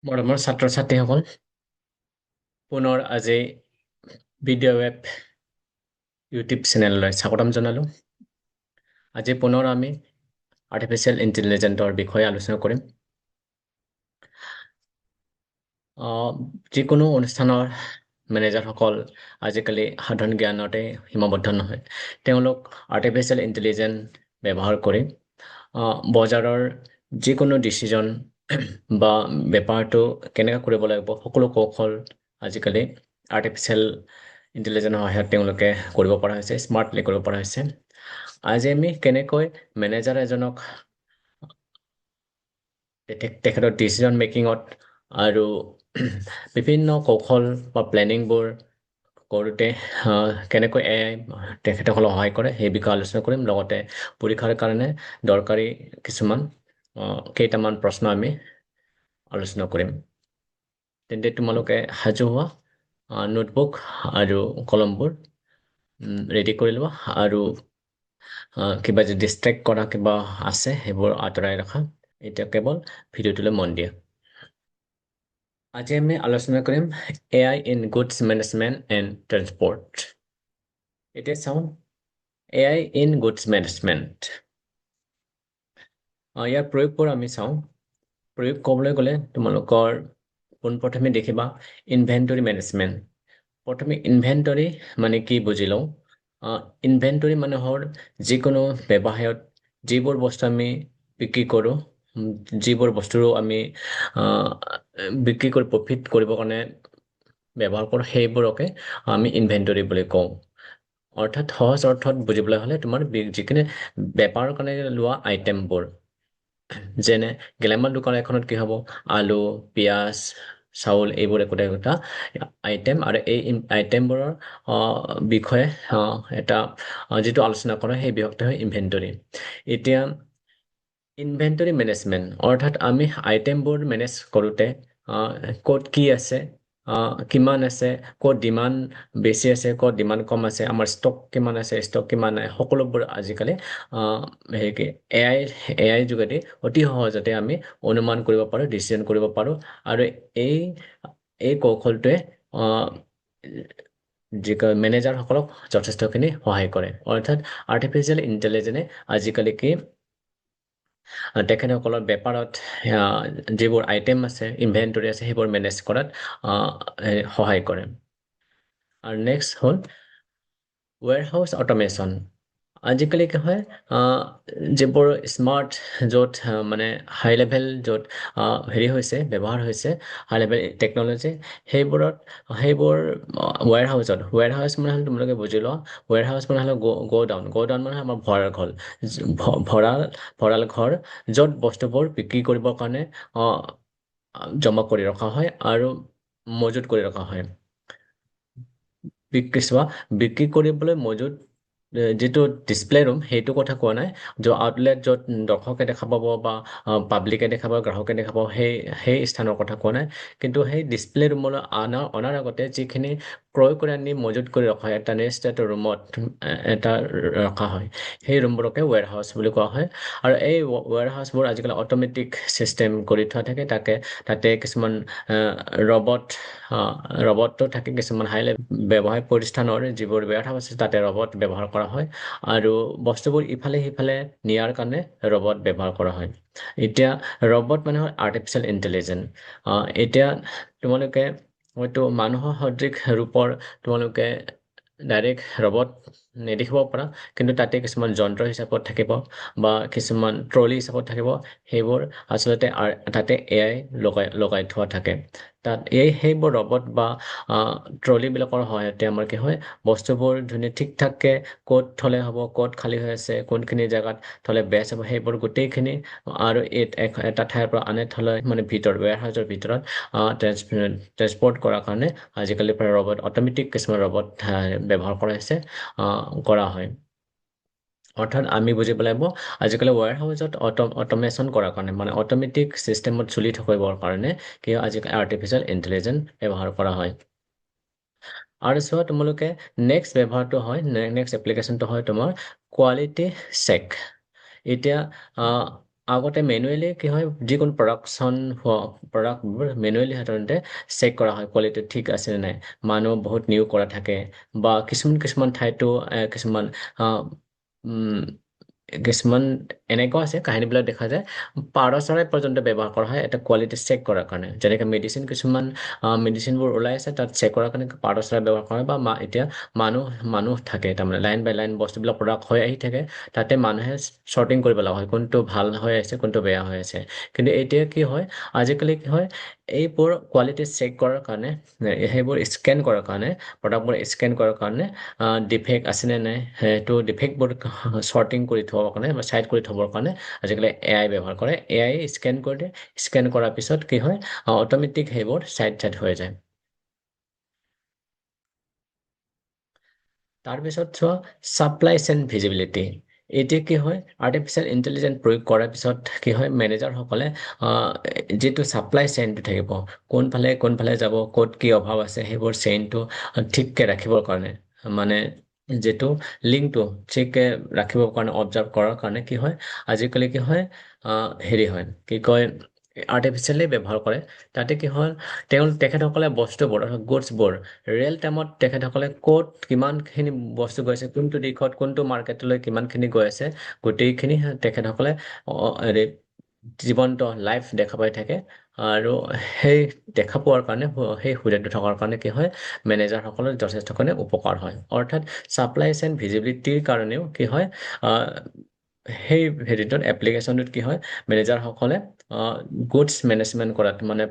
মৰমৰ ছাত্ৰ ছাত্ৰীসকল, পুনৰ আজি ভিডিঅ' ৱেব ইউটিউব চেনেললৈ স্বাগতম জনালোঁ। আজি পুনৰ আমি আৰ্টিফিচিয়েল ইণ্টেলিজেন্সৰ বিষয়ে আলোচনা কৰিম। যিকোনো অনুষ্ঠানৰ মেনেজাৰসকল আজিকালি সাধাৰণ জ্ঞানতে সীমাবদ্ধ নহয়। তেওঁলোক আৰ্টিফিচিয়েল ইণ্টেলিজেন্স ব্যৱহাৰ কৰি বজাৰৰ যিকোনো ডিচিজন বা বেপাৰটো কেনেকৈ কৰিব লাগিব সকলো কৌশল আজিকালি আৰ্টিফিচিয়েল ইণ্টেলিজেন্সৰ সহায়ত তেওঁলোকে কৰিব পৰা হৈছে, স্মাৰ্টলি কৰিব পৰা হৈছে। আজি আমি কেনেকৈ মেনেজাৰ এজনক তেখেতৰ ডিচিজন মেকিঙত আৰু বিভিন্ন কৌশল বা প্লেনিংবোৰ কৰোঁতে কেনেকৈ AI তেখেতসকলক সহায় কৰে সেই বিষয়ে আলোচনা কৰিম। লগতে পৰীক্ষাৰ কাৰণে দৰকাৰী কিছুমান কেইটামান প্ৰশ্ন আমি আলোচনা কৰিম। তেন্তে তোমালোকে সাজু হোৱা, নোটবুক আৰু কলমবোৰ ৰেডি কৰি লোৱা, আৰু কিবা যদি ডিষ্ট্ৰেক্ট কৰা কিবা আছে সেইবোৰ আঁতৰাই ৰাখা। এতিয়া কেৱল ভিডিঅ'টোলৈ মন দিয়া। আজি আমি আলোচনা কৰিম AI in goods management and transport. এতিয়া চাওঁ AI ইন গুডছ মেনেজমেণ্ট। ইয়াৰ প্ৰয়োগবোৰ আমি চাওঁ। প্ৰয়োগ ক'বলৈ গ'লে তোমালোকৰ পোনপ্ৰথমে দেখিবা ইনভেণ্টৰী মেনেজমেণ্ট। প্ৰথমে ইনভেণ্টৰী মানে কি বুজি লওঁ। ইনভেণ্টৰী মানুহৰ যিকোনো ব্যৱসায়ত যিবোৰ বস্তু আমি বিক্ৰী কৰোঁ, যিবোৰ বস্তুৰো আমি বিক্ৰী কৰি প্ৰফিট কৰিবৰ কাৰণে ব্যৱহাৰ কৰোঁ, সেইবোৰকে আমি ইনভেণ্টৰী বুলি কওঁ। অৰ্থাৎ সহজ অৰ্থত বুজিবলৈ হ'লে তোমাৰ যিখিনি বেপাৰৰ কাৰণে লোৱা আইটেমবোৰ, যেনে গেলামাল দোকান এখনত কি হ'ব, আলু, পিঁয়াজ, চাউল, এইবোৰ একোটা আইটেম, আৰু এই আইটেমবোৰৰ বিষয়ে এটা যিটো আলোচনা কৰা সেই বিষয়টো হয় ইনভেণ্টৰী। এতিয়া ইনভেণ্টৰী মেনেজমেণ্ট অৰ্থাৎ আমি আইটেমবোৰ মেনেজ কৰোঁতে ক'ত কি আছে, কিমান আছে, ক'ত ডিমাণ্ড বেছি আছে, ক'ত ডিমাণ্ড কম আছে, আমাৰ ষ্টক কিমান আছে, ষ্টক কিমান নাই, সকলোবোৰ আজিকালি AI যোগেদি অতি সহজতে আমি অনুমান কৰিব পাৰোঁ, ডিচিজন কৰিব পাৰোঁ। আৰু এই কৌশলটোৱে যি মেনেজাৰসকলক যথেষ্টখিনি সহায় কৰে। অৰ্থাৎ আৰ্টিফিচিয়েল ইণ্টেলিজেন্সে আজিকালি কি তেখেতসকলৰ বেপাৰত যিবোৰ আইটেম আছে, ইনভেণ্টৰী আছে, সেইবোৰ মেনেজ কৰাত সহায় কৰে। আৰু নেক্সট হ'ল ৱেৰহাউচ অট'মেশ্যন। আজিকালি কি হয়, যিবোৰ স্মাৰ্ট য'ত মানে হাই লেভেল য'ত ব্যৱহাৰ হৈছে হাই লেভেল টেকন'লজি, সেইবোৰ ৱেৰহাউচ মানে হ'লে তোমালোকে বুজি লোৱা, ৱেৰহাউচ মানে হ'লে গ'ডাউন মানে আমাৰ ভঁৰাল ঘৰ, য'ত বস্তুবোৰ বিক্ৰী কৰিবৰ কাৰণে জমা কৰি ৰখা হয় আৰু মজুত কৰি ৰখা হয়। বিক্ৰী কৰিবলৈ মজুত যিটো ডিছপ্লে ৰুম, সেইটো কথা কোৱা নাই। আউটলেট য'ত দৰ্শকে দেখা পাব বা পাব্লিকে দেখা পাব, গ্ৰাহকে দেখা পাব, সেই স্থানৰ কথা কোৱা নাই। কিন্তু সেই ডিছপ্লে ৰুমলৈ অনাৰ আগতে যিখিনি ক্ৰয় কৰি আনি মজুত কৰি ৰখা হয়, এটা নিৰ্দিষ্ট এটা ৰুমত এটা ৰখা হয়, সেই ৰুমবোৰকে ৱেৰহাউচ বুলি কোৱা হয়। আৰু এই ৱেৰহাউচবোৰ আজিকালি অট'মেটিক চিষ্টেম কৰি থোৱা থাকে। তাতে কিছুমান ৰবটো থাকে, কিছুমান হাই লেভেল ব্যৱসায়িক প্ৰতিষ্ঠানৰ যিবোৰ ৱেৰহাউচ আছে তাতে ৰবট ব্যৱহাৰ কৰা হয়, আৰু বস্তুবোৰ ইফালে সিফালে নিয়াৰ কাৰণে ৰবট ব্যৱহাৰ কৰা হয়। এতিয়া ৰবট মানে হ'ল আৰ্টিফিচিয়েল ইণ্টেলিজেন্স। এতিয়া তোমালোকে হয়তো মানুহৰ সদৃশ ৰূপৰ তোমালোকে ডাইৰেক্ট ৰবট নেদেখিব পাৰা, কিন্তু তাতে কিছুমান যন্ত্ৰ হিচাপত থাকিব বা কিছুমান ট্ৰলি হিচাপত থাকিব। সেইবোৰ আচলতে তাতে AI লগাই থোৱা থাকে। তাত সেইবোৰ ৰবট বা ট্ৰলিবিলাকৰ সহায়তে আমাৰ কি হয়, বস্তুবোৰ ধুনীয়া ঠিক ঠাককৈ ক'ত থ'লে হ'ব, ক'ত খালী হৈ আছে, কোনখিনি জেগাত থ'লে বেষ্ট হ'ব, সেইবোৰ গোটেইখিনি আৰু এটা ঠাইৰ পৰা আন ঠাইলৈ মানে ৱেৰহাউচৰ ভিতৰত ট্ৰেন্সপৰ্ট কৰাৰ কাৰণে আজিকালি প্ৰায় অট'মেটিক কিছুমান ৰবট ব্যৱহাৰ কৰা হয়। অৰ্থাৎ আমি বুজিব লাগিব, আজিকালি ৱেৰহাউচত অট'মেশ্যন কৰাৰ কাৰণে, মানে অট'মেটিক চিষ্টেমত চলি থাকিবৰ কাৰণে কি আজিকালি আৰ্টিফিচিয়েল ইণ্টেলিজেন্স ব্যৱহাৰ কৰা হয়। আৰু চোৱা তোমালোকে নেক্সট এপ্লিকেশ্যনটো হয় তোমাৰ কোৱালিটি চেক। এতিয়া আগতে মেনুৱেলি কি হয়, যিকোনো প্ৰডাকশ্যন হোৱা প্ৰডাক্টবোৰ মেনুৱেলি সাধাৰণতে চেক কৰা হয় কোৱালিটি ঠিক আছে নে নাই। মানুহ বহুত নিয়োগ কৰা থাকে, বা কিছুমান কিছুমান ঠাইতো কিছুমান আহ, উম, কিছুমান এনেকুৱা আছে কাহিনীবিলাক দেখা যায়, পাৰ চৰাই পৰ্যন্ত ব্যৱহাৰ কৰা হয় এটা কোৱালিটি চেক কৰাৰ কাৰণে। যেনেকে মেডিচিন, কিছুমান মেডিচিনবোৰ ওলাই আছে, তাত চেক কৰাৰ কাৰণে পাৰ চৰাই ব্যৱহাৰ কৰা হয়। বা এতিয়া মানুহ মানুহ থাকে, তাৰমানে লাইন বাই লাইন বস্তুবিলাক প্ৰডাক্ট হৈ আহি থাকে, তাতে মানুহে শ্বৰ্টিং কৰিব লগা হয় কোনটো ভাল হৈ আছে কোনটো বেয়া হৈ আছে। কিন্তু এতিয়া কি হয়, আজিকালি কি হয়, এইবোৰ কোৱালিটি চেক কৰাৰ কাৰণে, সেইবোৰ স্কেন কৰাৰ কাৰণে, প্ৰডাক্টবোৰ স্কেন কৰাৰ কাৰণে ডিফেক্ট আছেনে নাই সেইটো ডিফেক্টবোৰ শ্বৰ্টিং কৰি থবৰ কাৰণে বা চাইড কৰি থবৰ কাৰণে আজিকালি AI ব্যৱহাৰ কৰে। AI স্কেন কৰি দিয়ে, স্কেন কৰাৰ পিছত কি হয়, অট'মেটিক সেইবোৰ চাইড চাইড হৈ যায়। তাৰপিছত চোৱা, ছাপ্লাই চেইন ভিজিবিলিটি। এতিয়া কি হয়, আৰ্টিফিচিয়েল ইণ্টেলিজেন্স প্ৰয়োগ কৰাৰ পিছত কি হয়, মেনেজাৰসকলে যিটো ছাপ্লাই চেইনটো থাকিব, কোনফালে কোনফালে যাব, ক'ত কি অভাৱ আছে, সেইবোৰ চেইনটো ঠিককে ৰাখিবৰ কাৰণে, মানে যিটো লিংকটো ঠিককে ৰাখিবৰ কাৰণে, অবজাৰ্ভ কৰাৰ কাৰণে কি হয়, আজিকালি কি হয়, হেৰি হয়, কি কয়, আৰ্টিফিচিয়েলি ব্যৱহাৰ কৰে। তাতে কি হ'ল, তেখেতসকলে বস্তুবোৰ, গুডছবোৰ ৰিয়েল টাইমত তেখেতসকলে ক'ত কিমানখিনি বস্তু গৈছে, কোনটো দিশত কোনটো মাৰ্কেটলৈ কিমানখিনি গৈ আছে, গোটেইখিনি তেখেতসকলে হেৰি জীৱন্ত লাইভ দেখা পাই থাকে। আৰু সেই দেখা পোৱাৰ কাৰণে, সেই সুবিধাটো থকাৰ কাৰণে কি হয়, মেনেজাৰসকলৰ যথেষ্টখিনি উপকাৰ হয়। অৰ্থাৎ ছাপ্লাই চেইন ভিজিবিলিটিৰ কাৰণেও কি হয়, সেই হেৰিটোত এপ্লিকেশ্যনটোত কি হয়, মেনেজাৰসকলে গুডছ মেনেজমেণ্ট কৰাত, মানে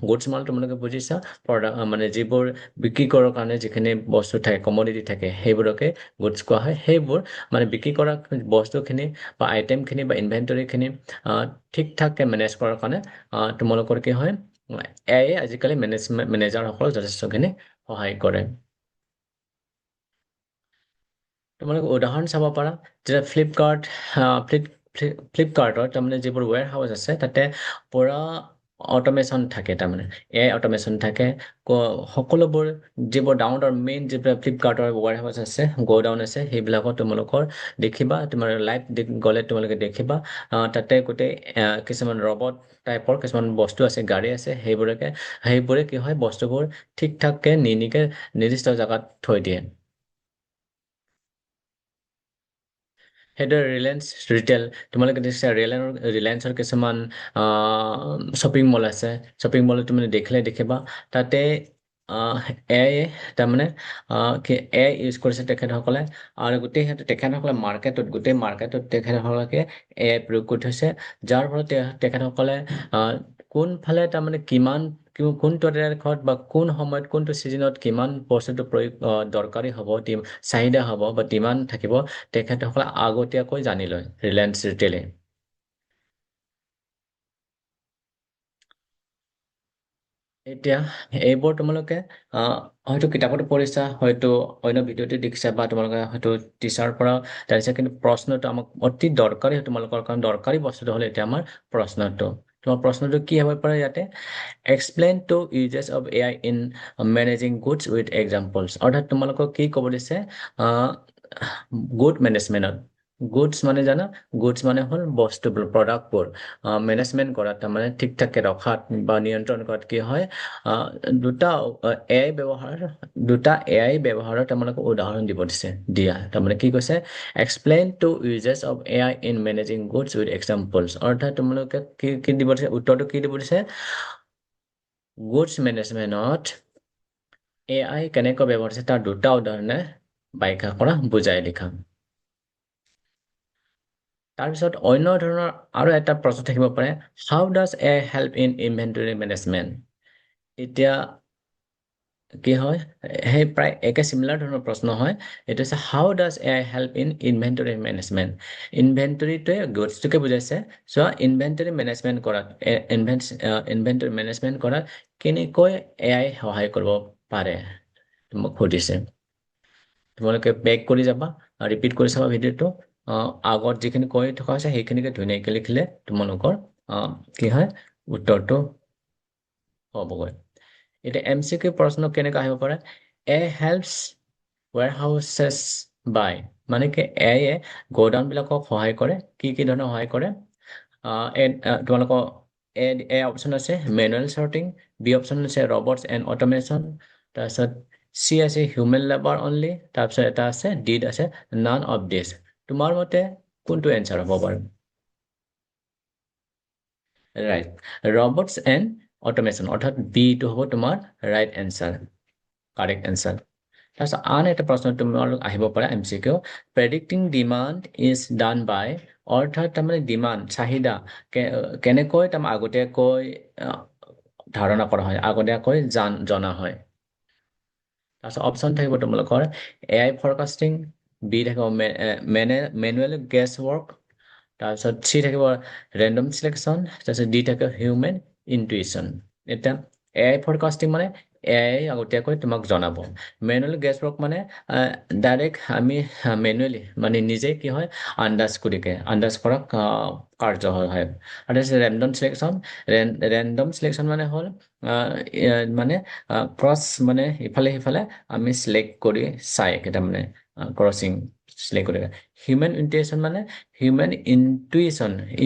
গুডছ মানে তোমালোকে বুজিছা, মানে যিবোৰ বিক্ৰী কৰাৰ কাৰণে যিখিনি বস্তু থাকে, কমডিটি থাকে, সেইবোৰকে গুডছ কোৱা হয়। সেইবোৰ মানে বিক্ৰী কৰা বস্তুখিনি বা আইটেমখিনি বা ইনভেণ্টৰীখিনি ঠিক ঠাককে মেনেজ কৰাৰ কাৰণে তোমালোকৰ কি হয়, AI আজিকালি মেনেজাৰসকলক যথেষ্টখিনি সহায় কৰে। তোমালোকে উদাহৰণ চাব পাৰা, যে ফ্লিপকাৰ্টৰ তাৰমানে যিবোৰ ৱেৰ হাউচ আছে, তাতে পুৰা অট'মেশ্যন থাকে, তাৰমানে AI অট'মেশ্যন থাকে। সকলোবোৰ যিবোৰ ডাঙৰ ডাঙৰ মেইন যিবিলাক ফ্লিপকাৰ্টৰ ৱেৰ হাউচ আছে, গ'ডাউন আছে, সেইবিলাকত তোমালোকৰ দেখিবা, তোমাৰ লাইভ গ'লে তোমালোকে দেখিবা, তাতে গোটেই কিছুমান ৰবট টাইপৰ কিছুমান বস্তু আছে, গাড়ী আছে, সেইবোৰে কি হয়, বস্তুবোৰ ঠিক ঠাককে নিনিকে নিৰ্দিষ্ট জেগাত থৈ দিয়ে। সেইদৰে ৰিলায়েন্স ৰিটেইল, তোমালোকে দেখিছা ৰিলায়েন্সৰ কিছুমান শ্বপিং মল আছে। শ্বপিং মলত তুমি দেখিলে দেখিবা, তাতে AI তাৰমানে AI ইউজ কৰিছে তেখেতসকলে। আৰু তেখেতসকলে গোটেই মাৰ্কেটত তেখেতসকলে AI প্ৰয়োগ কৰি থৈছে, যাৰ ফলত তেখেতসকলে কোনফালে তাৰমানে কোনটো তাৰিখত বা কোন সময়ত কোনটো ছিজনত কিমান বস্তুটো দৰকাৰী হ'ব, চাহিদা হ'ব বা ডিমাণ্ড থাকিব, তেখেতসকলে আগতীয়াকৈ জানি লয়, ৰিলায়েন্স ৰিটেইলে। এতিয়া এইবোৰ তোমালোকে হয়তো কিতাপতো পঢ়িছা, হয়তো অন্য ভিডিঅ'তে দেখিছা, বা তোমালোকে হয়তো টিচাৰৰ পৰা জানিছা, কিন্তু প্ৰশ্নটো আমাক অতি দৰকাৰী হয় তোমালোকৰ কাৰণে। দৰকাৰী বস্তুটো হ'লে এতিয়া আমাৰ প্ৰশ্নটো, তোমাৰ প্ৰশ্নটো কি হ'ব পাৰে ইয়াতে, explain to uses of AI in managing goods with examples. অৰ্থাৎ তোমালোকক কি ক'ব দিছে, গুড মেনেজমেণ্টত, গুডছ মানে জানা, গুডছ মানে হ'ল বস্তুবোৰ, প্ৰডাক্টবোৰ মেনেজমেণ্ট কৰাত, তাৰমানে ঠিক ঠাককে ৰখাত বা নিয়ন্ত্ৰণ কৰাত কি হয়, আহ, দুটা AI ব্যৱহাৰ দুটা AI ব্যৱহাৰৰ তোমালোকে উদাহৰণ দিব দিছে, তাৰমানে কি কৈছে, explain to uses of AI in managing goods with examples. অৰ্থাৎ তোমালোকে কি দিব দিছে, উত্তৰটো কি দিব দিছে, গুডছ মেনেজমেণ্টত AI কেনেকৈ ব্যৱহাৰ হৈছে তাৰ দুটা উদাহৰণে ব্যাখ্যা কৰা, বুজাই লিখা। তাৰপিছত অন্য ধৰণৰ আৰু এটা প্ৰশ্ন থাকিব পাৰে, how does AI help in inventory management. এতিয়া কি হয়, সেই প্ৰায় একে চিমিলাৰ ধৰণৰ প্ৰশ্ন হয়। এইটো হৈছে, how does AI help in inventory management. ইনভেন্টৰীটোৱে গুডছটোকে বুজাইছে। চ' ইনভেন্টৰী মেনেজমেণ্ট কৰাত, ইনভেন্টৰী মেনেজমেণ্ট কৰাত কেনেকৈ AI সহায় কৰিব পাৰে, মোক সুধিছে। তোমালোকে বেক কৰি যাবা, ৰিপিট কৰি চাবা ভিডিঅ'টো। আগত যিখিনি কৈ থকা হৈছে সেইখিনিকে ধুনীয়াকৈ লিখিলে তোমালোকৰ কি হয়, উত্তৰটো হ'বগৈ। এতিয়া MCQ প্ৰশ্ন কেনেকৈ আহিব পাৰে, হেল্পছ ৱেৰ হাউচেছ বাই, মানে কি AI গ'ডাউন বিলাকক সহায় কৰে, কি কি ধৰণৰ সহায় কৰে, তোমালোকৰ এ অপশ্যন আছে মেনুৱেল চৰ্টিং, বি অপশ্যন আছে ৰবটছ এণ্ড অট'মেশ্যন, তাৰপিছত চি আছে হিউমেন লেবাৰ অনলি, তাৰপিছত এটা আছে ডিড আছে নান অফ দিছ। তোমাৰ মতে কোনটো এনচাৰ হ'ব বাৰু? ৰাইট, ৰবটছ এণ্ড অট'মেশ্যন অৰ্থাৎ বিটো হ'ব তোমাৰ ৰাইট এনচাৰ, কাৰেক্ট এনচাৰ। তাৰপিছত আন এটা প্ৰশ্ন তোমালোক আহিব পাৰে MCQ, predicting demand is done by, অৰ্থাৎ তাৰমানে ডিমাণ্ড চাহিদা কেনেকৈ তাৰমানে আগতীয়াকৈ ধাৰণা কৰা হয়, আগতীয়াকৈ জনা হয়। তাৰপিছত অপশ্যন থাকিব তোমালোকৰ AI ফৰকাষ্টিং, বি থাকিব মেনুৱেল গেছ ৱৰ্ক, তাৰপিছত চি থাকিব ৰেণ্ডম চিলেকশ্যন, তাৰপিছত ডি থাকিব হিউমেন ইনটুইশ্যন। এতিয়া AI ফৰকাষ্টিং মানে AI আগতীয়াকৈ তোমাক জনাব। মেনুৱেল গেছ ৱৰ্ক মানে ডাইৰেক্ট আমি মেনুৱেলি মানে নিজে কি হয় আন্দাজ কৰা কাৰ্য হয়। আৰু ৰেণ্ডম চিলেকশ্যন, ৰেণ্ডম চিলেকশ্যন মানে হ'ল মানে ক্ৰছ মানে ইফালে সিফালে আমি চিলেক্ট কৰি চাই তাৰমানে ক্ৰচিং চিলেক্ট কৰি। হিউমেন ইনটুইশ্যন মানে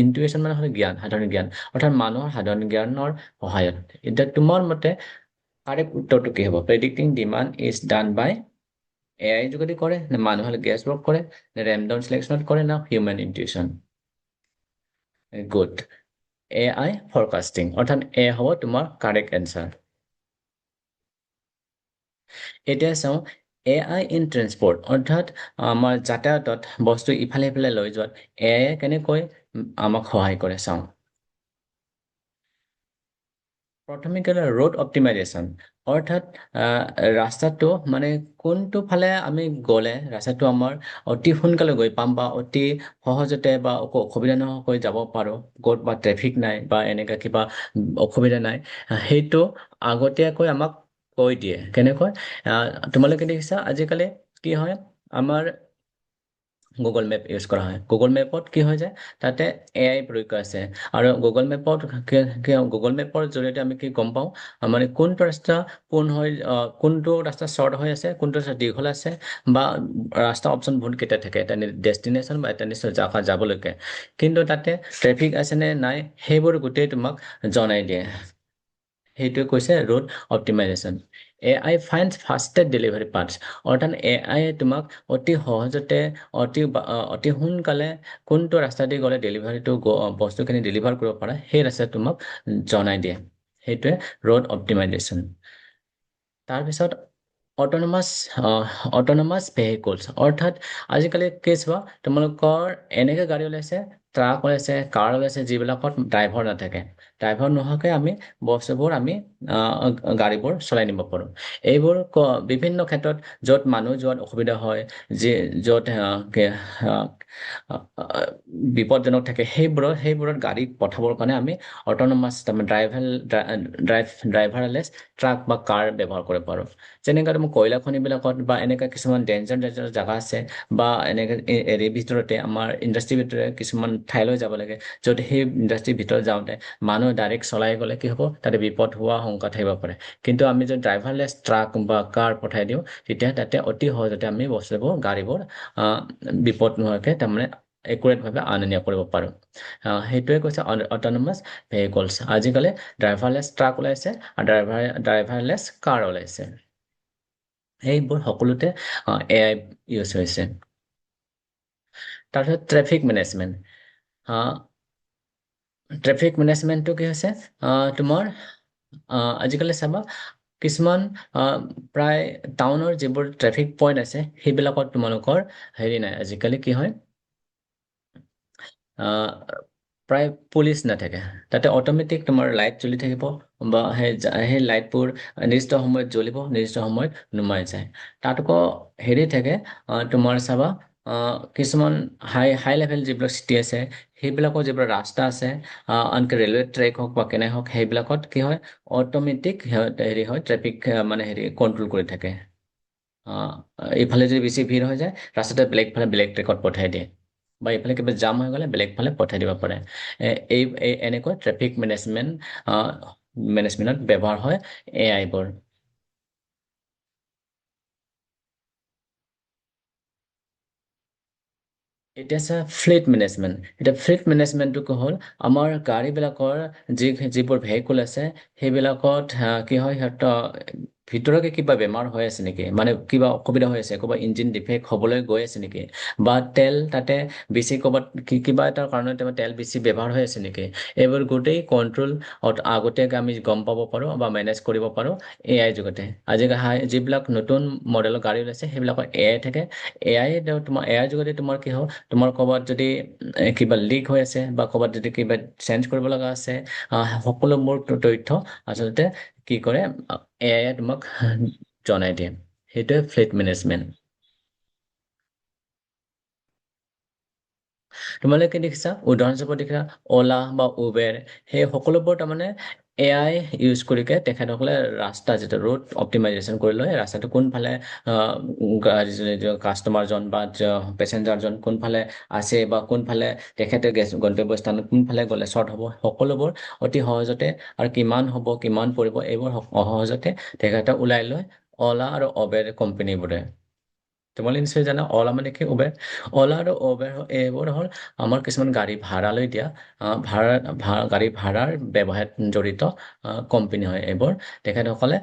ইনটুইশ্যন মানে হ'ল জ্ঞান, সাধাৰণ জ্ঞান, অৰ্থাৎ মানুহৰ সাধাৰণ জ্ঞানৰ সহায়ত। এতিয়া তোমাৰ মতে কাৰেক্ট উত্তৰটো কি হ'ব? Predicting demand is done by AI যোগেদি কৰে, নে মানুহে গেছ ৱৰ্ক কৰে, নে ৰেণ্ডম চিলেকশ্যনত কৰে, না হিউমেন ইনটুইশ্যন? গুড, AI ফৰকাষ্টিং, অৰ্থাৎ এ হ'ব তোমাৰ কাৰেক্ট এনচাৰ। এতিয়া চাওঁ AI ইন ট্ৰেন্সপৰ্ট, অৰ্থাৎ আমাৰ যাতায়াতত বস্তু ইফালে সিফালে লৈ যোৱাত AI কেনেকৈ আমাক সহায় কৰে চাওঁ। প্ৰথমে কি ৰোড অপ্টিমাইজেশ্যন, অৰ্থাৎ ৰাস্তাটো মানে কোনটো ফালে আমি গ'লে ৰাস্তাটো আমাৰ অতি সোনকালে গৈ পাম বা অতি সহজতে বা অসুবিধা নোহোৱাকৈ যাব পাৰোঁ, ক'ত বা ট্ৰেফিক নাই বা এনেকুৱা কিবা অসুবিধা নাই, সেইটো আগতীয়াকৈ আমাক কৈ দিয়ে। কেনেকৈ? তোমালোকে দেখিছা আজিকালি কি হয়, আমাৰ গুগল মেপ ইউজ কৰা হয়। গুগল মেপত কি হৈ যায়, তাতে AI প্ৰয়োগ কৰা আছে। আৰু গুগল মেপৰ জৰিয়তে আমি কি গম পাওঁ, মানে কোনটো ৰাস্তা কোনটো ৰাস্তা শ্বৰ্ট হৈ আছে, কোনটো ৰাস্তা দীঘল আছে, বা ৰাস্তা অপশ্যন বহুত কেইটা থাকে এটা ডেষ্টিনেশ্যন বা এটা নিশ্চয় জেগা যাবলৈকে। কিন্তু তাতে ট্ৰেফিক আছে নে নাই সেইবোৰ গোটেই তোমাক জনাই দিয়ে। সেইটোৱে কৈছে road optimisation. AI finds fastest delivery paths, অৰ্থাৎ AI তোমাক অতি সহজতে অতি সোনকালে কোনটো ৰাস্তা দি গ'লে ডেলিভাৰীটো বস্তুখিনি ডেলিভাৰ কৰিব পাৰে সেই ৰাস্তা তোমাক জনাই দিয়ে। সেইটোৱে ৰোড অপ্টিমাইজেশ্যন। তাৰপিছত অট'নমাছ ভেহিকলছ, অৰ্থাৎ আজিকালি কি চোৱা তোমালোকৰ এনেকৈ গাড়ী ওলাইছে, ট্ৰাক ওলাইছে, কাৰ ওলাইছে, যিবিলাকত ড্ৰাইভাৰ নাথাকে। ড্ৰাইভাৰ নোহোৱাকৈ আমি বস্তুবোৰ আমি গাড়ীবোৰ চলাই নিব পাৰোঁ। এইবোৰ বিভিন্ন ক্ষেত্ৰত য'ত মানুহ যোৱাত অসুবিধা হয়, য'ত বিপদজনক থাকে, সেইবোৰত গাড়ী পঠাবৰ কাৰণে আমি অট'নমাছ ড্ৰাইভাৰলেছ ট্ৰাক বা কাৰ ব্যৱহাৰ কৰিব পাৰোঁ। যেনেকৈ তুমি কয়লা খনিবিলাকত বা এনেকুৱা কিছুমান ডেঞ্জাৰ জেগা আছে, বা এনেকৈ এৰিৰ ভিতৰতে আমাৰ ইণ্ডাষ্ট্ৰিৰ ভিতৰে কিছুমান ঠাইলৈ যাব লাগে, য'ত সেই ইণ্ডাষ্ট্ৰিৰ ভিতৰত যাওঁতে মানুহ ডাইৰেক্ট চলাই গ'লে কি হ'ব, তাতে বিপদ হোৱা শংকা থাকিব পাৰে। কিন্তু আমি যদি ড্ৰাইভাৰলেছ ট্ৰাক বা কাৰ পঠাই দিওঁ, তেতিয়া তাতে অতি সহজতে আমি গাড়ীবোৰ বিপদ নোহোৱাকৈ তাৰমানে একুৰেটভাৱে অনা নিয়া কৰিব পাৰোঁ। সেইটোৱে কৈছে অট'নমাছ ভেহিকলছ। আজিকালি ড্ৰাইভাৰলেছ ট্ৰাক ওলাইছে আৰু ড্ৰাইভাৰলেছ কাৰ ওলাইছে। এইবোৰ সকলোতে AI ইউজ হৈছে। তাৰপিছত ট্ৰেফিক মেনেজমেণ্টটো কি হৈছে, তোমাৰ আজিকালি চাবা কিছুমান প্ৰায় টাউনৰ যিবোৰ ট্ৰেফিক পইণ্ট আছে সেইবিলাকত তোমালোকৰ হেৰি নাই। আজিকালি কি হয়, প্ৰায় পুলিচ নাথাকে, তাতে অট'মেটিক তোমাৰ লাইট জ্বলি থাকিব, বা সেই লাইটবোৰ নিৰ্দিষ্ট সময়ত জ্বলিব, নিৰ্দিষ্ট সময়ত নুমাই যায়। তাত আকৌ হেৰি থাকে, তোমাৰ চাবা কিছুমান হাই লেভেল যিবিলাক চিটি আছে, সেইবিলাকৰ যিবিলাক ৰাস্তা আছে, আনকি ৰেলৱে ট্ৰেক হওক বা কেনে হওক, সেইবিলাকত কি হয় অট'মেটিক হেৰি হয়, ট্ৰেফিক মানে কণ্ট্ৰল কৰি থাকে। এইফালে যদি বেছি ভিৰ হৈ যায়, ৰাস্তাতে বেলেগ ট্ৰেকত পঠাই দিয়ে, বা এইফালে কিবা জাম হৈ গ'লে বেলেগ ফালে পঠাই দিব পাৰে। এনেকৈ ট্ৰেফিক মেনেজমেণ্টত ব্যৱহাৰ হয় AIবোৰ। এতিয়া চা ফ্লীট মেনেজমেণ্ট। এতিয়া ফ্লীট মেনেজমেণ্টটো কি হ'ল, আমাৰ গাড়ীবিলাকৰ যিবোৰ ভেহিকুল আছে সেইবিলাকত কি হয়, সিহঁতৰ ভিতৰকে কিবা বেমাৰ হৈ আছে নেকি, মানে কিবা অসুবিধা হৈ আছে, ক'ৰবাত ইঞ্জিন ডিফেক্ট হ'বলৈ গৈ আছে নেকি, বা তেল তাতে বেছি ক'ৰবাত কিবা এটা কাৰণত তেল বেছি ব্যৱহাৰ হৈ আছে নেকি, এইবোৰ গোটেই কণ্ট্ৰল আগতীয়াকৈ আমি গম পাব পাৰোঁ বা মেনেজ কৰিব পাৰোঁ AI যোগেতে। আজিকালি যিবিলাক নতুন মডেলৰ গাড়ী ওলাইছে সেইবিলাকৰ AI থাকে। AI যোগেদি তোমাৰ কি হ'ল, তোমাৰ ক'ৰবাত যদি কিবা লিক হৈ আছে বা ক'ৰবাত যদি কিবা চেঞ্জ কৰিব লগা আছে, সকলোবোৰ তথ্য আচলতে কি কৰে, AI তোমাক জনাই দিয়ে। সেইটোৱে ফ্লীট মেনেজমেণ্ট। তোমালোকে দেখিছা, উদাহৰণস্বৰূপে দেখিছা অলা বা উবেৰ, সেই সকলোবোৰ তাৰমানে AI ইউজ কৰিকে তেখেতসকলে ৰাস্তা যিটো ৰোড অপ্টিমাইজেশ্যন কৰি লয়, ৰাস্তাটো কোনফালে কাষ্টমাৰজন বা পেচেঞ্জাৰজন কোনফালে আছে বা কোনফালে তেখেতে গন্তব্যস্থানত কোনফালে গ'লে শ্বৰ্ট হ'ব, সকলোবোৰ অতি সহজতে আৰু কিমান হ'ব কিমান পৰিব এইবোৰ সহজতে তেখেতে ওলাই লয় অলা আৰু উবেৰ কোম্পানীবোৰে। তোমালোকে নিশ্চয় জানা অলা মানে কি, উবেৰ। অলা আৰু উবেৰ এইবোৰ হ'ল আমাৰ কিছুমান গাড়ী ভাড়ালৈ দিয়া, গাড়ী ভাড়াৰ ব্যৱসায়ত জড়িত কোম্পানী হয় এইবোৰ। তেখেতসকলে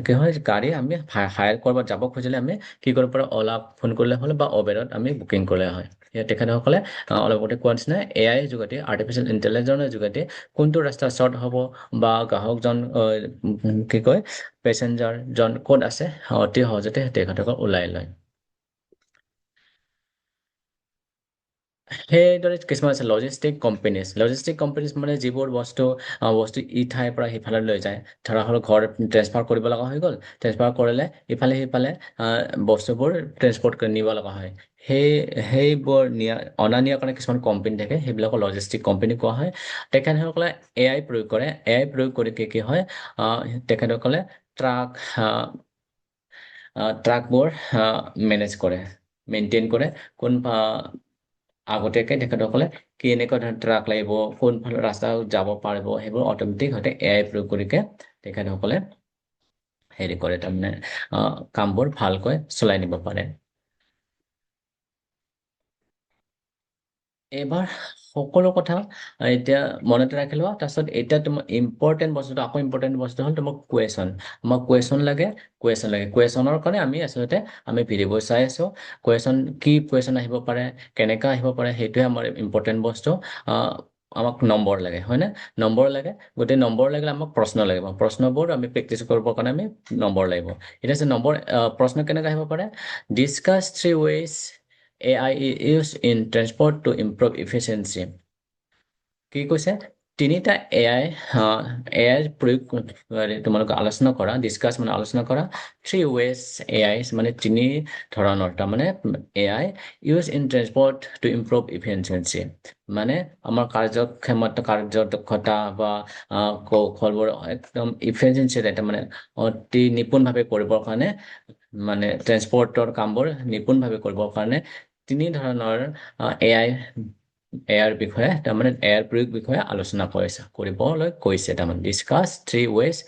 কি হয়, গাড়ী আমি হায়াৰ কৰবাত যাব খুজিলে আমি কি কৰিব পাৰোঁ, অলা ফোন কৰিলে হ'ল বা উবেৰত আমি বুকিং কৰিলে হয়। তেখেতসকলে অলপ আগতে কোৱা নিচিনা AI যোগেদি, আৰ্টিফিচিয়েল ইণ্টেলিজেন্সৰ যোগেদি কোনটো ৰাস্তা শ্বৰ্ট হ'ব বা গ্ৰাহকজন কি কয় পেচেঞ্জাৰজন ক'ত আছে অতি সহজতে তেখেতসকল ওলাই লয়। সেইদৰে কিছুমান আছে লজিষ্টিক কোম্পানীজ মানে যিবোৰ বস্তু ইঠাইৰ পৰা সিফালে লৈ যায়। ধৰা হ'ল ঘৰ ট্ৰেন্সফাৰ কৰিব লগা হৈ গ'ল, ট্ৰেন্সফাৰ কৰিলে ইফালে সিফালে বস্তুবোৰ ট্ৰেন্সপৰ্ট কৰি নিব লগা হয়। সেই সেইবোৰ অনা নিয়াৰ কাৰণে কিছুমান কোম্পানী থাকে, সেইবিলাকৰ লজিষ্টিক কোম্পানী কোৱা হয়। তেখেতসকলে AI প্ৰয়োগ কৰে। AI প্ৰয়োগ কৰি কি হয়, তেখেতসকলে ট্ৰাক ট্ৰাকবোৰ মেনেজ কৰে, মেইনটেইন কৰে। কোন আগতীয়াকে তেখেতসকলে কেনেকুৱা ধৰণৰ ট্ৰাক লাগিব, কোনফালে ৰাস্তা যাব পাৰিব, সেইবোৰ অট'মেটিক সিহঁতে AI প্ৰয়োগ কৰিকে তেখেতসকলে হেৰি কৰে, তাৰমানে কামবোৰ ভালকৈ চলাই নিব পাৰে। এইবাৰ সকলো কথা এতিয়া মনতে ৰাখি লোৱা। তাৰপিছত এতিয়া তোমাৰ ইম্পৰ্টেণ্ট বস্তু হ'ল তোমাৰ কুৱেশ্যন। আমাক কুৱেশ্যনৰ কাৰণে আমি ভিডিঅ'বোৰ চাই আছোঁ। কি কুৱেশ্যন আহিব পাৰে, কেনেকা আহিব পাৰে, সেইটোৱে আমাৰ ইম্পৰ্টেণ্ট বস্তু। আমাক নম্বৰ লাগে, হয়নে? নম্বৰ লাগে। গোটেই নম্বৰ লাগিলে আমাক প্ৰশ্ন লাগিব। প্ৰশ্নবোৰ আমি প্ৰেক্টিচ কৰিবৰ কাৰণে আমি নম্বৰ লাগিব। এতিয়া প্ৰশ্ন কেনেকৈ আহিব পাৰে, discuss 3 ways AI is used in transport to improve efficiency। কি কৈছে, তিনিটা এআই প্ৰয়োগ তোমালোকে আলোচনা কৰা, ডিছকাছ মানে আলোচনা কৰা। 3 ways AI মানে তিনি ধৰণৰ, তাৰমানে AI use in transport to improve efficiency, মানে আমাৰ কাৰ্যদক্ষতা বা কৌশলবোৰ একদম ইফিচিয়েঞ্চি মানে অতি নিপুণভাৱে কৰিবৰ কাৰণে, মানে ট্ৰেন্সপৰ্টৰ কামবোৰ নিপুণভাৱে কৰিবৰ কাৰণে তিনি ধৰণৰ এআই এয়াৰ বিষয়ে, তাৰমানে এয়াৰ প্ৰয়োগ বিষয়ে আলোচনা কৰিবলৈ কৈছে। তাৰমানে discuss 3 ways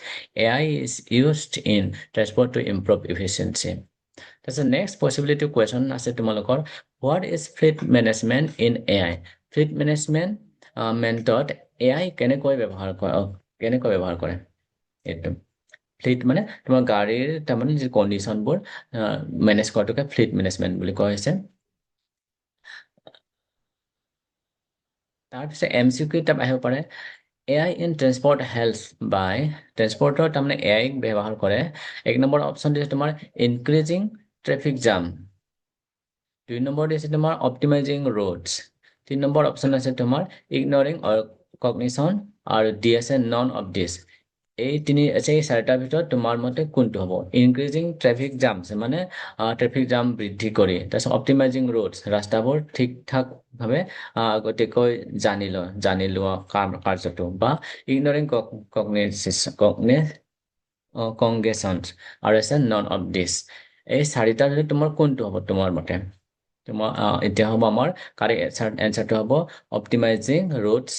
AI is used in transport to improve efficiency। তাৰপিছত নেক্সট পচিবিলিটি কুৱেশ্যন আছে তোমালোকৰ, what is fleet management in AI। ফ্লীট মেনেজমেণ্টত AI কেনেকৈ ব্যৱহাৰ কৰে এইটো। ফ্লীট মানে তোমাৰ গাড়ীৰ তাৰমানে যি কণ্ডিশ্যনবোৰ মেনেজ কৰাটোকে ফ্লীট মেনেজমেণ্ট বুলি কোৱা হৈছে। তাৰপিছত MCQ টাইপ আহিব পাৰে, AI ইন ট্ৰেন্সপৰ্ট হেল্প বাই, ট্ৰেন্সপৰ্টৰ তাৰমানে AI ব্যৱহাৰ কৰে। 1 নম্বৰ অপশ্যন দিছে তোমাৰ ইনক্ৰিজিং ট্ৰেফিক জাম। 2 নম্বৰ দিছে তোমাৰ অপ্টিমাইজিং ৰোডছ। 3 নম্বৰ অপশ্যন আছে তোমাৰ ইগনৰিং কগনিশ্যন, আৰু ডি আছে নন অফ দিছ। এই চাৰিটাৰ ভিতৰত তোমাৰ মতে কোনটো হ'ব? ইনক্ৰিজিং ট্ৰেফিক জামছ মানে ট্ৰেফিক জাম বৃদ্ধি কৰি, তাৰপিছত অপ্টিমাইজিং ৰোডছ ৰাস্তাবোৰ ঠিক ঠাক ভাৱে আগতীয়াকৈ জানি লোৱা কাৰ্যটো, বা ইগনৰিং কংগেশ্যন, আৰু আছে নন অফ দিছ। এই চাৰিটাৰ ভিতৰত তোমাৰ কোনটো হ'ব তোমাৰ মতে? এতিয়া হ'ব আমাৰ কাৰেক্ট এনচাৰটো হ'ব অপ্টিমাইজিং ৰোডছ,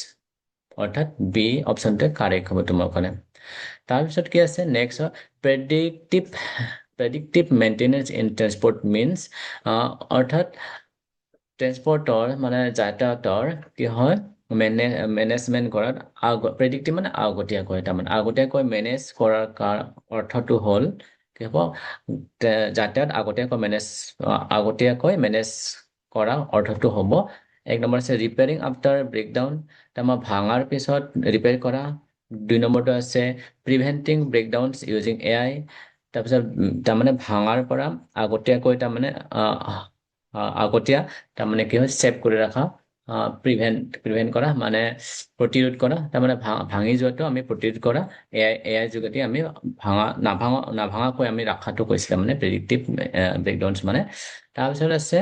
অৰ্থাৎ বি অপশ্যনটোৱে কাৰেক্ট হ'ব তোমাৰ কাৰণে। তাৰপিছত কি আছে next, predictive maintenance in transport means, অৰ্থাৎ ট্ৰেন্সপৰ্টৰ মানে যাতায়াতৰ কি হয় মেনেজমেণ্ট কৰাত প্ৰেডিক্টিভ মানে আগতীয়াকৈ তাৰমানে আগতীয়াকৈ মেনেজ কৰাৰ অৰ্থটো হ'ল কি হ'ব যাতায়াত আগতীয়াকৈ মেনেজ কৰা অৰ্থটো হ'ব এক নম্বৰ আছে ৰিপেয়াৰিং আফটাৰ ব্ৰেকডাউন তাৰমানে ভাঙাৰ পিছত ৰিপেয়াৰ কৰা দুই নম্বৰটো আছে প্ৰিভেণ্টিং ব্ৰেকডাউনছ ইউজিং AI তাৰপিছত তাৰমানে ভাঙাৰ পৰা আগতীয়াকৈ তাৰমানে আগতীয়া তাৰমানে কি হয় ছেভ কৰি ৰখা প্ৰিভেণ্ট কৰা মানে প্ৰতিৰোধ কৰা তাৰমানে ভাঙি যোৱাটো আমি প্ৰতিৰোধ কৰা এআইৰ যোগেদি আমি নাভাঙাকৈ আমি ৰখাটো কৈছিলে মানে প্ৰেডিক্টিভ ব্ৰেকডাউনছ মানে তাৰপিছত আছে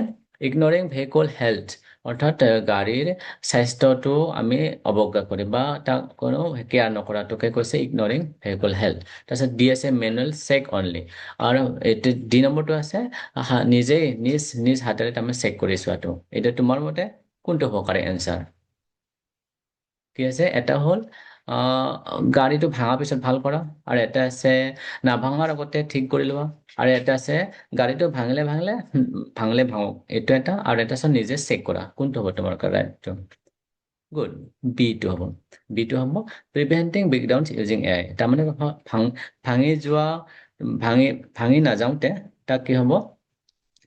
ইগনৰিং ভেহিকল হেল্থ অৰ্থাৎ গাড়ীৰ স্বাস্থ্যটো আমি অৱজ্ঞা কৰি বা তাক কোনো কেয়াৰ নকৰাটোকে কৈছে ইগনৰিং ভেহিকল হেল্থ তাৰপিছত ডি আছে মেনুৱেল চেক অনলি আৰু এইটো ডি নম্বৰটো আছে নিজেই নিজ হাতেৰে তাৰমানে চেক কৰি চোৱাটো এতিয়া তোমাৰ মতে কোনটো হ'ব পাৰে এনচাৰ কি আছে এটা হ'ল গাড়ীটো ভাঙা পিছত ভাল কৰা আৰু এটা আছে নাভাঙাৰ আগতে ঠিক কৰি লোৱা আৰু এটা আছে গাড়ীটো ভাঙিলে ভাঙক এইটো এটা আৰু এটা আছে নিজে চেক কৰা কোনটো হ'ব তোমাৰ ৰাইটটো গুড বিটো হ'ব বিটো হ'ব প্ৰিভেণ্টিং ব্ৰেকডাউনছ ইউজিং AI তাৰমানে ভাঙি যোৱা ভাঙি ভাঙি নাযাওঁতে তাক কি হ'ব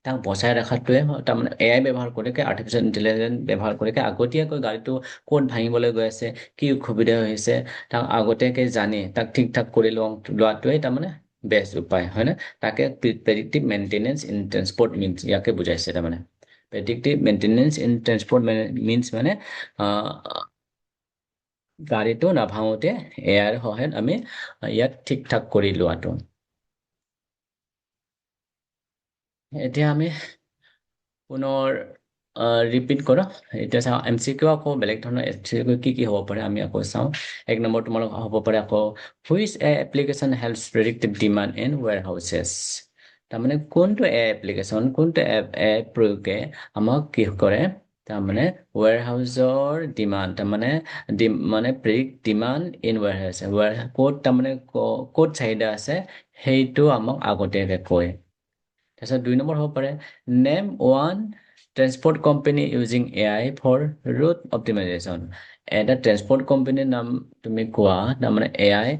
তাক বচাই ৰখাটোৱে তাৰমানে AI ব্যৱহাৰ কৰিকে আৰ্টিফিচিয়েল ইণ্টেলিজেঞ্চ ব্যৱহাৰ কৰিকে আগতীয়াকৈ গাড়ীটো ক'ত ভাঙিবলৈ গৈ আছে কি অসুবিধা হৈছে তাক আগতীয়াকৈ জানি তাক ঠিক ঠাক কৰি লোৱাটোৱে তাৰমানে বেষ্ট উপায় হয় নে তাকে predictive maintenance in transport means ইয়াকে বুজাইছে তাৰমানে predictive maintenance in transport means মানে গাড়ীটো নাভাঙোতে এআইৰ সহায়ত আমি ইয়াক ঠিক ঠাক কৰি লোৱাটো এতিয়া আমি পুনৰ ৰিপিট কৰা এতিয়া চাওঁ MCQ আকৌ বেলেগ ধৰণৰ MCQ কি হ'ব পাৰে আমি আকৌ চাওঁ এক নম্বৰ তোমালোক হ'ব পাৰে আকৌ which application helps predictive demand in warehouses তাৰমানে কোনটো এপ্লিকেশ্যন কোনটো এপ প্ৰয়োগে আমাক কি কৰে তাৰমানে ৱেৰ হাউচৰ ডিমাণ্ড তাৰমানে মানে প্ৰেডিক্ট ডিমাণ্ড ইন ৱেৰ হাউচ ক'ত তাৰমানে ক'ত চাহিদা আছে সেইটো আমাক আগতীয়াকৈ কয় তাৰপিছত দুই নম্বৰ হ'ব পাৰে name one transport company using AI for route optimization এটা ট্ৰেন্সপৰ্ট কোম্পানীৰ নাম তুমি কোৱা তাৰমানে AI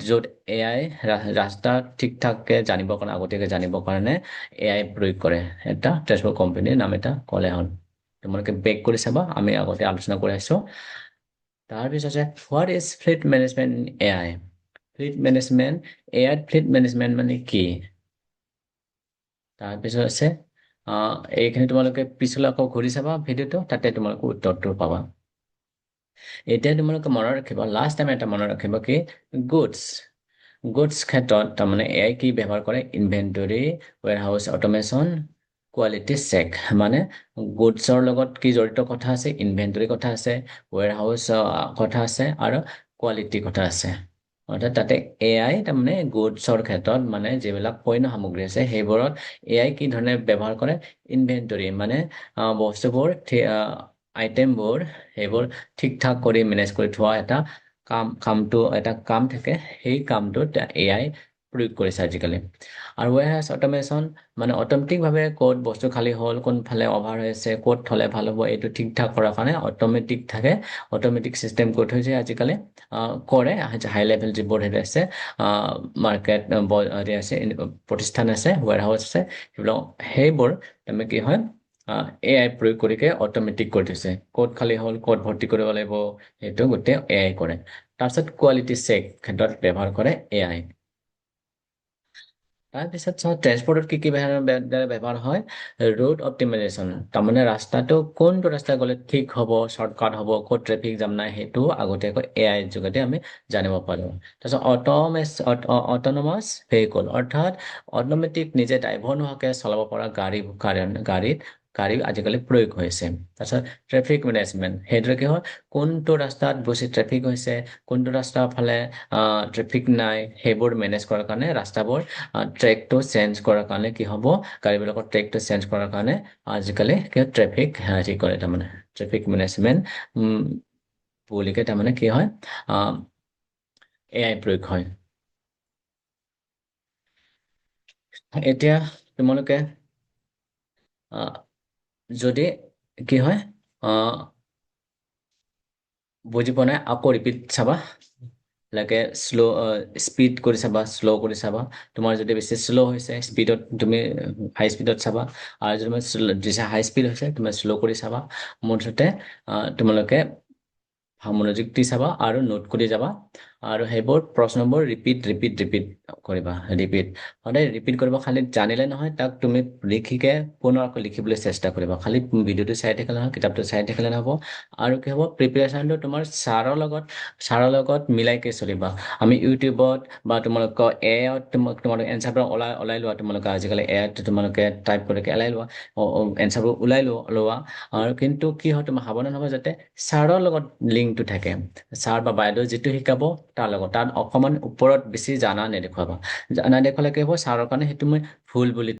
য'ত AI ৰাস্তা ঠিক ঠাককৈ জানিবৰ কাৰণে আগতীয়াকৈ জানিবৰ কাৰণে AI প্ৰয়োগ কৰে এটা ট্ৰেন্সপৰ্ট কোম্পানীৰ নাম এটা ক'লে হ'ল তোমালোকে বেক কৰি চাবা আমি আগতে আলোচনা কৰি আছোঁ তাৰপিছত আছে what is fleet management AI Fleet management AI Fleet management মানে কি তাৰপিছত আছে এইখিনি তোমালোকে পিছলৈ আকৌ ঘূৰি চাবা ভিডিঅ'টো তাতে তোমালোকে উত্তৰটো পাবা এতিয়া তোমালোকে মনত ৰাখিবা লাষ্ট টাইম এটা মনত ৰাখিবা কি গুডছ ক্ষেত্ৰত তাৰমানে AI কি ব্যৱহাৰ কৰে inventory warehouse automation quality check মানে গুডছৰ লগত কি জড়িত কথা আছে ইনভেন্টৰী কথা আছে ৱেৰহাউচ কথা আছে আৰু কোৱালিটি কথা আছে অৰ্থাৎ তাতে AI তাৰমানে গুডছৰ ক্ষেত্ৰত মানে যিবিলাক পণ্য সামগ্ৰী আছে সেইবোৰত AI কি ধৰণে ব্যৱহাৰ কৰে ইনভেন্টৰী মানে বস্তুবোৰ আইটেমবোৰ সেইবোৰ ঠিক ঠাক কৰি মেনেজ কৰি থোৱা এটা এটা কাম থাকে সেই কামটোত AI প্ৰয়োগ কৰিছে আজিকালি আৰু ৱেৰহাউচ অট'মেশ্যন মানে অট'মেটিকভাৱে ক'ত বস্তু খালী হ'ল কোনফালে অভাৰ হৈ আছে ক'ত থ'লে ভাল হ'ব এইটো ঠিক ঠাক কৰাৰ কাৰণে অট'মেটিক চিষ্টেম কৰি থৈছে আজিকালি কৰে হাই লেভেল যিবোৰ হেৰি আছে মাৰ্কেট আছে প্ৰতিষ্ঠান আছে ৱেৰহাউচ আছে সেইবোৰ তাৰমানে কি হয় AI প্ৰয়োগ কৰিকে অট'মেটিক কৰি থৈছে ক'ত খালী হ'ল ক'ত ভৰ্তি কৰিব লাগিব সেইটো গোটেই AI কৰে তাৰপিছত কোৱালিটি চেক ক্ষেত্ৰত ব্যৱহাৰ কৰে AI তাৰপিছত চাওঁ ট্ৰেন্সপৰ্টত কি ব্যৱহাৰ হয় ৰোড অপ্টিমাইজেশ্যন তাৰমানে ৰাস্তাটো কোনটো ৰাস্তা গ'লে ঠিক হ'ব শ্বৰ্টকাট হ'ব ক'ত ট্ৰেফিক জাম নাই সেইটো আগতীয়াকৈ AI যোগেদি আমি জানিব পাৰোঁ তাৰপিছত অট'নমাছ ভেহিকল অৰ্থাৎ অট'মেটিক নিজে ড্ৰাইভাৰ নোহোৱাকৈ চলাব পৰা গাড়ী আজিকালি প্ৰয়োগ হৈছে তাৰপিছত ট্ৰেফিক মেনেজমেণ্ট সেইদৰে কি হয় কোনটো ৰাস্তাত বেছি ট্ৰেফিক হৈছে কোনটো ৰাস্তাৰ ফালে ট্ৰেফিক নাই সেইবোৰ মেনেজ কৰাৰ কাৰণে ৰাস্তাবোৰ ট্ৰেকটো চেঞ্জ কৰাৰ কাৰণে কি হ'ব গাড়ীবিলাকৰ ট্ৰেকটো চেঞ্জ কৰাৰ কাৰণে আজিকালি কি ট্ৰেফিক হেৰি কৰে তাৰমানে ট্ৰেফিক মেনেজমেণ্ট বুলিকে তাৰমানে কি হয় AI প্ৰয়োগ হয় এতিয়া তোমালোকে যদি কি হয় বুজি পোৱা নাই আকৌ ৰিপিট চাবা লাইকে শ্ল' স্পীড কৰি চাবা শ্ল' কৰি চাবা তোমাৰ যদি বেছি শ্ল' হৈছে স্পীডত তুমি হাই স্পীডত চাবা আৰু যদি হাই স্পীড হৈছে তুমি শ্ল' কৰি চাবা মুঠতে তোমালোকে মনোযোগ দি চাবা আৰু নোট কৰি যাবা আৰু সেইবোৰ প্ৰশ্নবোৰ ৰিপিট কৰিবা ৰিপিট সদায় ৰিপিট কৰিব খালি জানিলে নহয় তাক তুমি লিখিকে পুনৰ আকৌ লিখিবলৈ চেষ্টা কৰিবা খালি ভিডিঅ'টো চাই থাকিলে নহয় কিতাপটো চাই থাকিলে নহ'ব আৰু কি হ'ব প্ৰিপেৰেশ্যনটো তোমাৰ ছাৰৰ লগত মিলাইকে চলিবা আমি ইউটিউবত বা তোমালোকৰ এআইত তোমালোকে এনচাৰবোৰ ওলাই লোৱা তোমালোকে আজিকালি এআইত তোমালোকে টাইপ কৰি ওলাই লোৱা এনচাৰবোৰ ওলাই লোৱা আৰু কিন্তু কি হয় তোমাৰ সাৱধান হ'ব যাতে ছাৰৰ লগত লিংকটো থাকে ছাৰ বা বাইদেউ যিটো শিকাব তাৰ লগত তাত অকণমান ওপৰত বেছি জানা নেদেখুৱাবা জানা দেখুৱালে কি হ'ব ছাৰৰ কাৰণে সেইটো মই ভুল বুলি